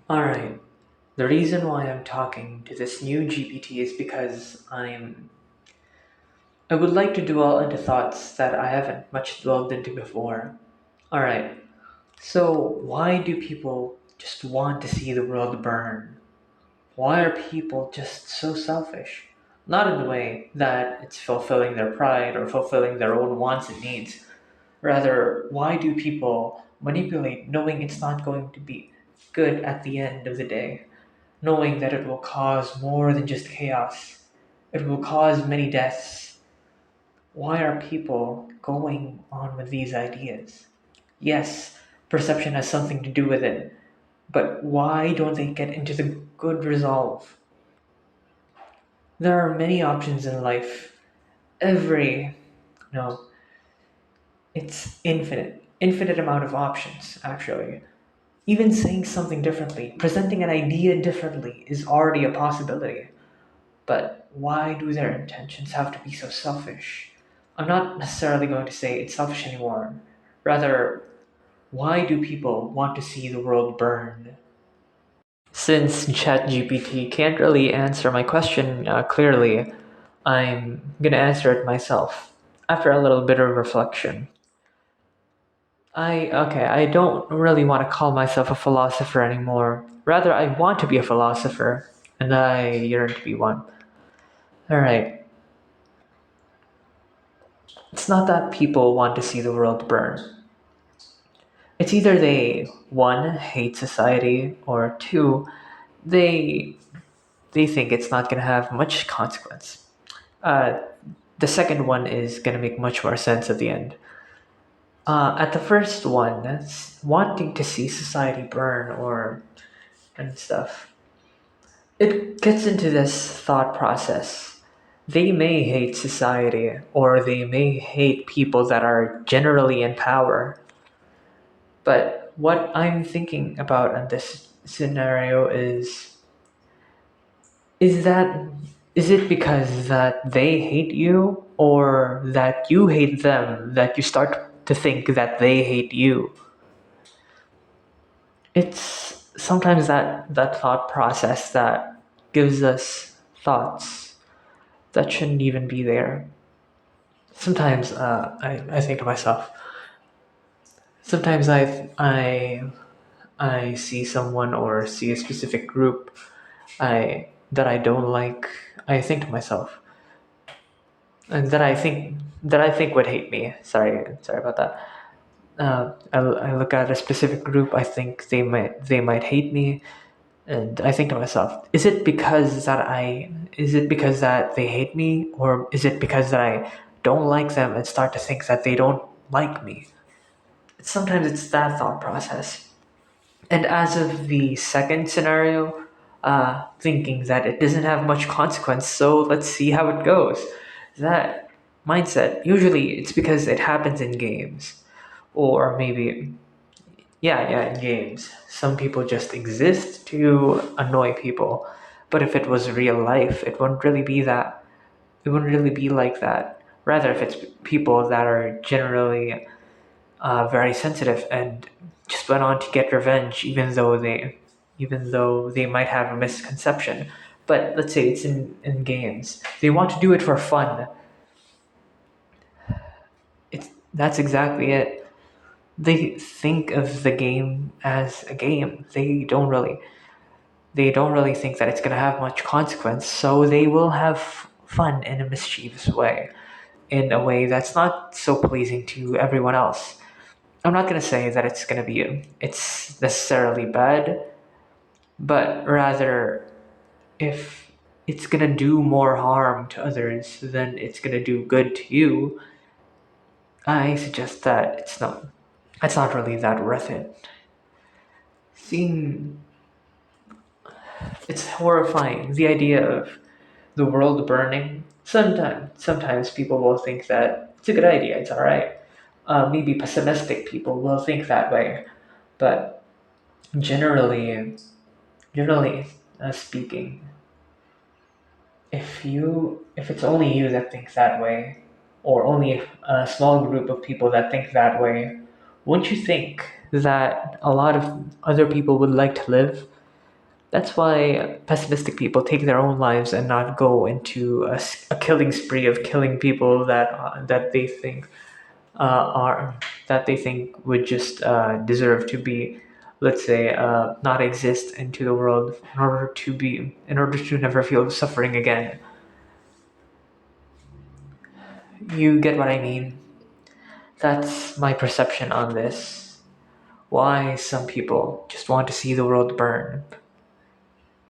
Alright, the reason why I'm talking to this new GPT is because I would like to dwell into thoughts that I haven't much dwelled into before. Alright, so why do people just want to see the world burn? Why are people just so selfish? Not in the way that it's fulfilling their pride or fulfilling their own wants and needs. Rather, why do people manipulate knowing it's not going to be good at the end of the day? Knowing that it will cause more than just chaos. It will cause many deaths. Why are people going on with these ideas? Yes, perception has something to do with it, but why don't they get into the good resolve? There are many options in life. Every, no, it's infinite amount of options, actually. Even saying something differently, presenting an idea differently is already a possibility. But why do their intentions have to be so selfish? I'm not necessarily going to say it's selfish anymore. Rather, why do people want to see the world burn? Since ChatGPT can't really answer my question clearly, I'm gonna answer it myself after a little bit of reflection. I don't really want to call myself a philosopher anymore. Rather, I want to be a philosopher, and I yearn to be one. Alright, it's not that people want to see the world burn. It's either they, one, hate society, or two, they they think it's not going to have much consequence. Uh, the second one is going to make much more sense at the end. At the first one, that's wanting to see society burn or and stuff. It gets into this thought process. They may hate society, or they may hate people that are generally in power. But what I'm thinking about in this scenario is that is it because that they hate you or that you hate them that you start to think that they hate you? It's sometimes that thought process that gives us thoughts that shouldn't even be there. Sometimes I think to myself. Sometimes I see someone or see a specific group I don't like. I think to myself, and that I think would hate me. Sorry about that. I look at a specific group. I think they might hate me, and I think to myself, is it because that they hate me, or is it because that I don't like them and start to think that they don't like me? Sometimes it's that thought process. And as of the second scenario, thinking that it doesn't have much consequence, so let's see how it goes. That mindset, usually it's because it happens in games. Or maybe, yeah, in games. Some people just exist to annoy people. But if it was real life, it wouldn't really be that. It wouldn't really be like that. Rather, if it's people that are generally very sensitive and just went on to get revenge, even though they might have a misconception. But let's say it's in games, they want to do it for fun. It's That's exactly it. They think of the game as a game. They don't really think that it's going to have much consequence, so they will have fun in a mischievous way, in a way that's not so pleasing to everyone else. I'm not gonna say that it's necessarily bad, but rather if it's gonna do more harm to others than it's gonna do good to you, I suggest that it's not really that worth it. Seeing It's horrifying, the idea of the world burning. Sometimes people will think that it's a good idea, it's alright. Maybe pessimistic people will think that way, but generally generally speaking, if it's only you that thinks that way, or only a small group of people that think that way, wouldn't you think that a lot of other people would like to live? That's why pessimistic people take their own lives and not go into a killing spree of killing people that they think are that they think would just deserve to be, let's say, not exist into the world in order to never feel suffering again. You get what I mean? That's my perception on this. Why some people just want to see the world burn.